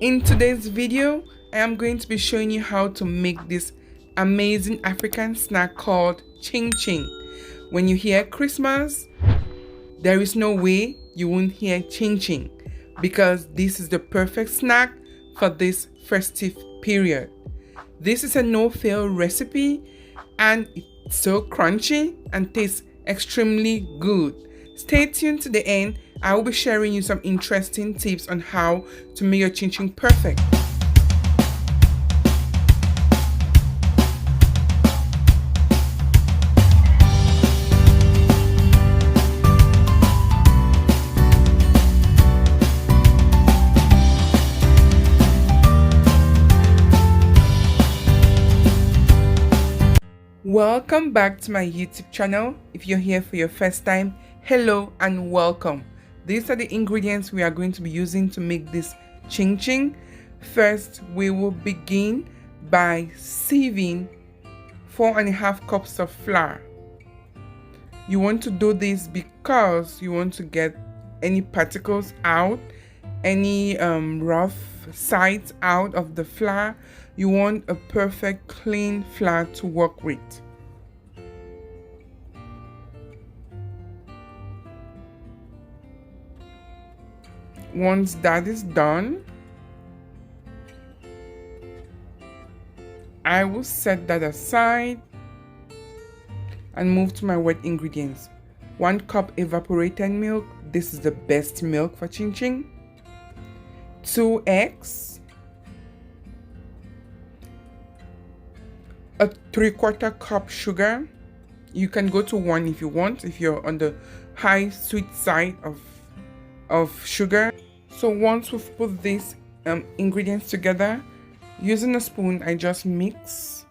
In today's video, I am going to be showing you how to make this amazing African snack called ching ching. When you hear Christmas, there is no way you won't hear ching ching because this is the perfect snack for this festive period. This is a no-fail recipe and it's so crunchy and tastes extremely good. Stay tuned to the end. I will be sharing you some interesting tips on how to make your chin chin perfect. Welcome back to my YouTube channel. If you're here for your first time, hello and welcome. These are the ingredients we are going to be using to make this ching ching. First, we will begin by sieving 4.5 cups of flour. You want to do this because you want to get any particles out, any rough sides out of the flour. You want a perfect clean flour to work with. Once that is done, I will set that aside and move to my wet ingredients. 1 cup evaporated milk. This is the best milk for chin chin. 2 eggs. A 3/4 cup sugar. You can go to 1 if you want, if you're on the high sweet side of sugar. So once we've put these ingredients together, using a spoon, I just mix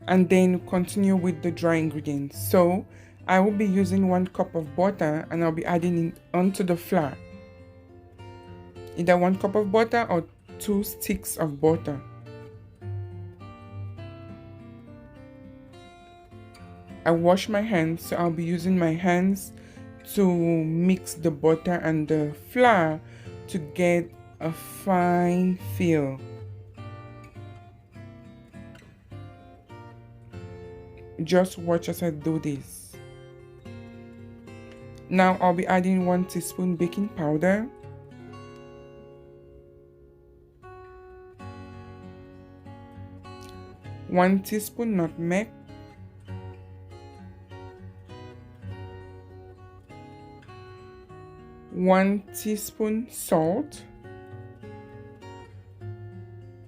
and then continue with the dry ingredients. So I will be using 1 cup of butter and I'll be adding it onto the flour. Either 1 cup of butter or 2 sticks of butter. I wash my hands, so I'll be using my hands to mix the butter and the flour to get a fine feel. Just watch as I do this. Now I'll be adding 1 teaspoon baking powder, 1 teaspoon nutmeg, 1 teaspoon salt.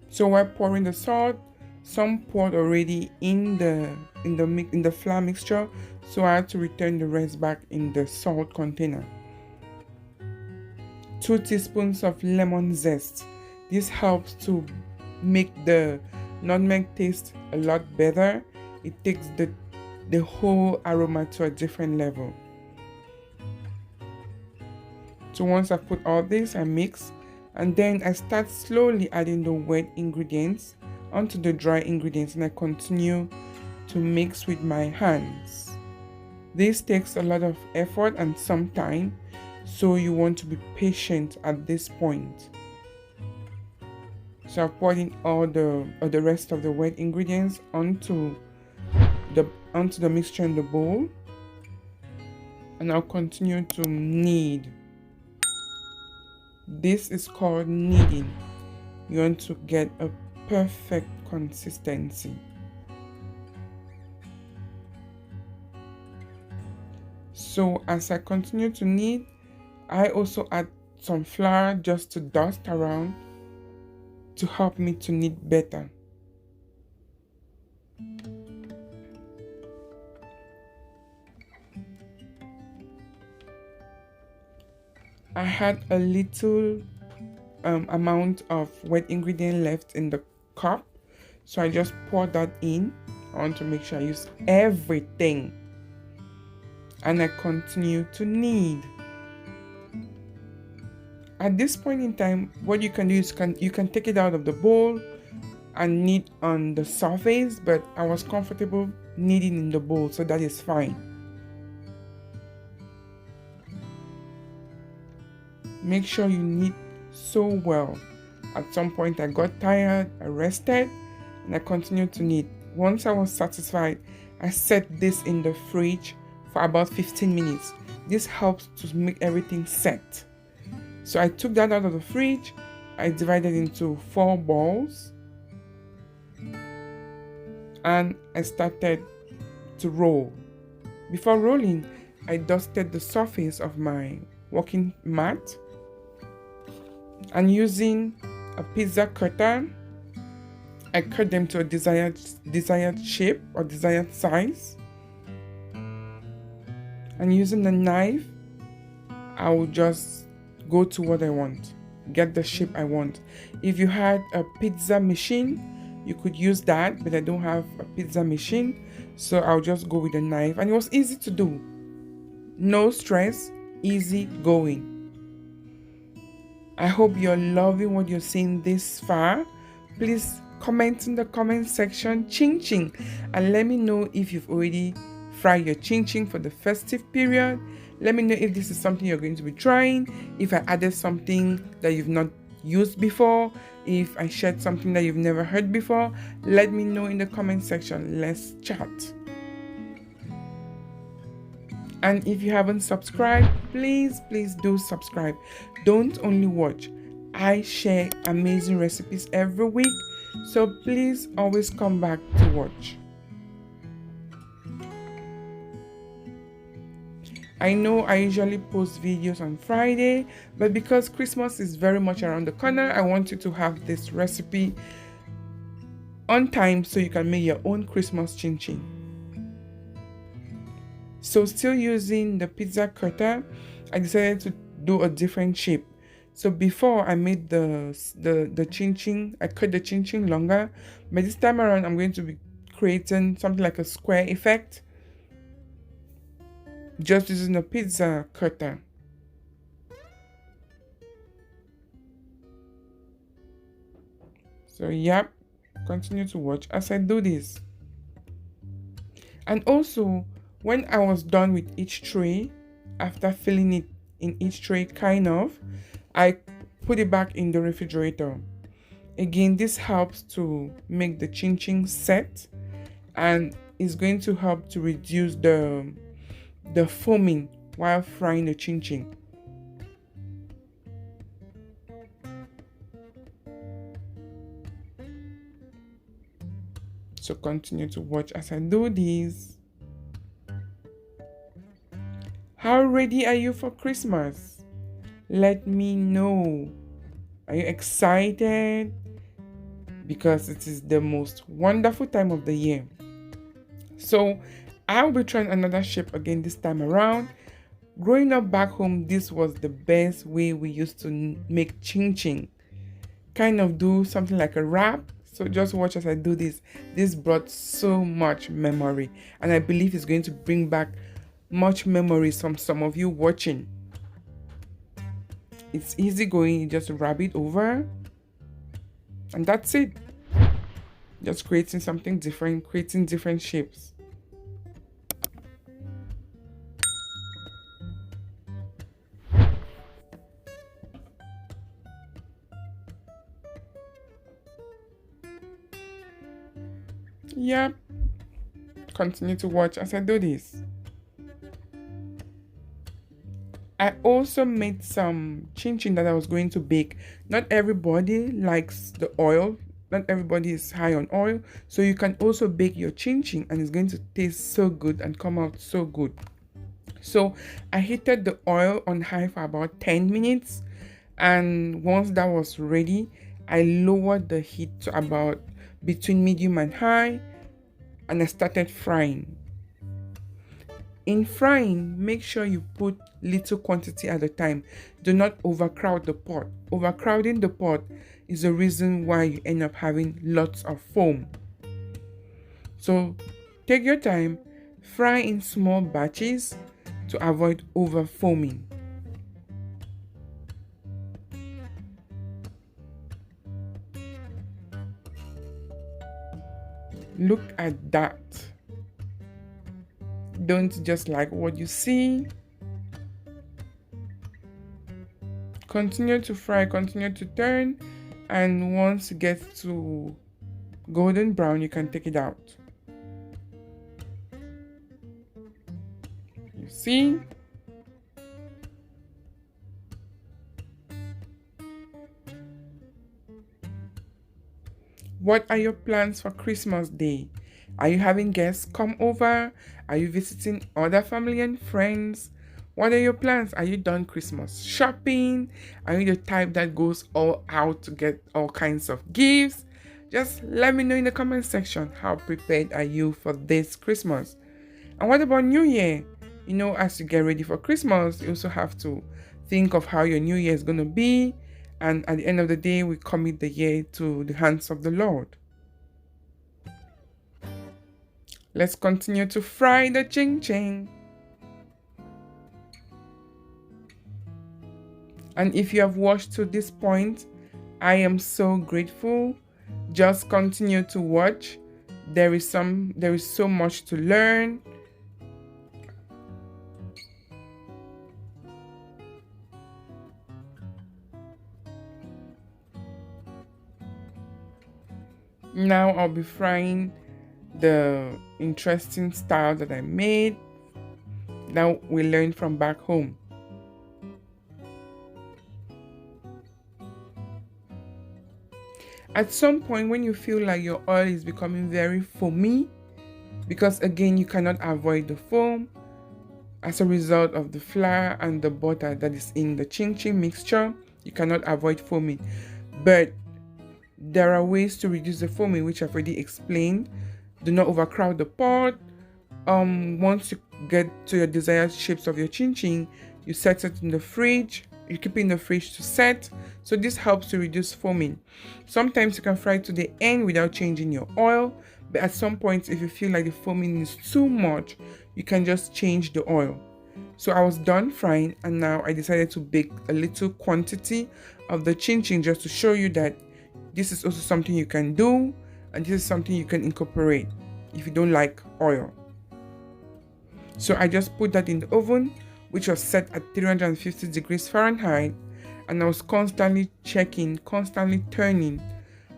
So while pouring the salt, some poured already in the flour mixture, so I had to return the rest back in the salt container. 2 teaspoons of lemon zest. This helps to make the nutmeg taste a lot better. It takes the whole aroma to a different level. So once I put all this, I mix, and then I start slowly adding the wet ingredients onto the dry ingredients, and I continue to mix with my hands. This takes a lot of effort and some time, so you want to be patient at this point. So I've poured in all the rest of the wet ingredients onto the mixture in the bowl, and I'll continue to knead. This is called kneading. You want to get a perfect consistency. So as I continue to knead, I also add some flour just to dust around to help me to knead better. I had a little amount of wet ingredient left in the cup, so I just poured that in. I want to make sure I use everything, and I continue to knead. At this point in time, what you can do is you can take it out of the bowl and knead on the surface, but I was comfortable kneading in the bowl, so that is fine. Make sure you knead so well At some point I got tired, I rested, and I continued to knead. Once I was satisfied, I set this in the fridge for about 15 minutes. This helps to make everything set. So I took that out of the fridge. I divided into 4 balls and I started to roll. Before rolling, I dusted the surface of my working mat, and using a pizza cutter, I cut them to a desired shape or desired size. And using a knife, I will just go to what I want, get the shape I want. If you had a pizza machine, you could use that, but I don't have a pizza machine, so I'll just go with a knife. And it was easy to do. No stress, easy going. I hope you're loving what you're seeing this far. Please comment in the comment section ching ching and let me know if you've already fried your ching ching for the festive period. Let me know if this is something you're going to be trying, if I added something that you've not used before, if I shared something that you've never heard before. Let me know in the comment section. Let's chat. And if you haven't subscribed, please do subscribe. Don't only watch. I share amazing recipes every week, so please always come back to watch. I know I usually post videos on Friday, but because Christmas is very much around the corner, I want you to have this recipe on time so you can make your own Christmas chin chin. So still using the pizza cutter, I decided to do a different shape. So before I made the chin chin, I cut the chin chin longer, but this time around I'm going to be creating something like a square effect, just using a pizza cutter. So yep, continue to watch as I do this. And also, when I was done with each tray, after filling it in each tray I put it back in the refrigerator. Again, this helps to make the chin chin set, and is going to help to reduce the foaming while frying the chin chin. So continue to watch as I do this. How ready are you for Christmas? Let me know. Are you excited? Because it is the most wonderful time of the year. So I'll be trying another shape again this time around. Growing up back home, this was the best way we used to make chin chin. Kind of do something like a wrap. So just watch as I do this. This brought so much memory, and I believe it's going to bring back much memories from some of you watching. It's easy going. You just wrap it over, and that's it. Just creating something different, creating different shapes. Yep. Continue to watch as I do this. I also made some chin chin that I was going to bake. Not everybody likes the oil. Not everybody is high on oil. So you can also bake your chin chin and it's going to taste so good and come out so good. So I heated the oil on high for about 10 minutes. And once that was ready, I lowered the heat to about between medium and high. And I started frying. In frying, make sure you put little quantity at a time. Do not overcrowd the pot. Overcrowding the pot is the reason why you end up having lots of foam. So take your time, fry in small batches to avoid over foaming. Look at that. Don't just like what you see. Continue to fry, continue to turn And once it gets to golden brown, you can take it out. You see? What are your plans for Christmas Day? Are you having guests come over? Are you visiting other family and friends? What are your plans? Are you done Christmas shopping? Are you the type that goes all out to get all kinds of gifts? Just let me know in the comment section, how prepared are you for this Christmas? And what about New Year? As you get ready for Christmas, you also have to think of how your New Year is going to be. And at the end of the day, we commit the year to the hands of the Lord. Let's continue to fry the ching ching. And if you have watched to this point, I am so grateful. Just continue to watch. There is so much to learn. Now I'll be frying the interesting style that I made. Now we learned from back home. At some point, when you feel like your oil is becoming very foamy, because again, you cannot avoid the foam as a result of the flour and the butter that is in the ching ching mixture, you cannot avoid foaming. But there are ways to reduce the foaming, which I've already explained. Do not overcrowd the pot. Once you get to your desired shapes of your chin chin, you set it in the fridge. You keep it in the fridge to set. So this helps to reduce foaming. Sometimes you can fry to the end without changing your oil. But at some point, if you feel like the foaming is too much, you can just change the oil. So I was done frying, and now I decided to bake a little quantity of the chin chin just to show you that this is also something you can do, and this is something you can incorporate if you don't like oil. So I just put that in the oven, which was set at 350 degrees Fahrenheit, and I was constantly checking, constantly turning,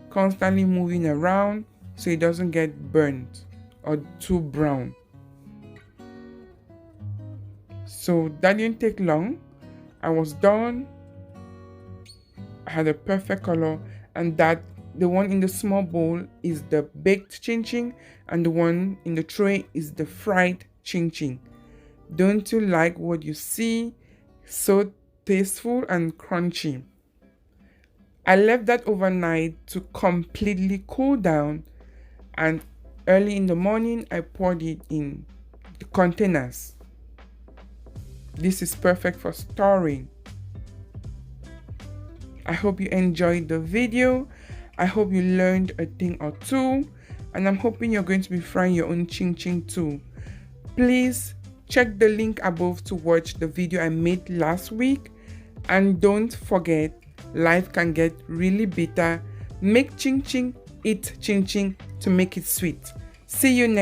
constantly moving around so it doesn't get burnt or too brown. So that didn't take long. I was done. I had a perfect color, and that the one in the small bowl is the baked chin chin, and the one in the tray is the fried chin chin. Don't you like what you see? So tasteful and crunchy. I left that overnight to completely cool down, and early in the morning I poured it in the containers. This is perfect for storing. I hope you enjoyed the video. I hope you learned a thing or two, and I'm hoping you're going to be frying your own chin chin too. Please check the link above to watch the video I made last week, and don't forget, life can get really bitter. Make chin chin, eat chin chin to make it sweet. See you next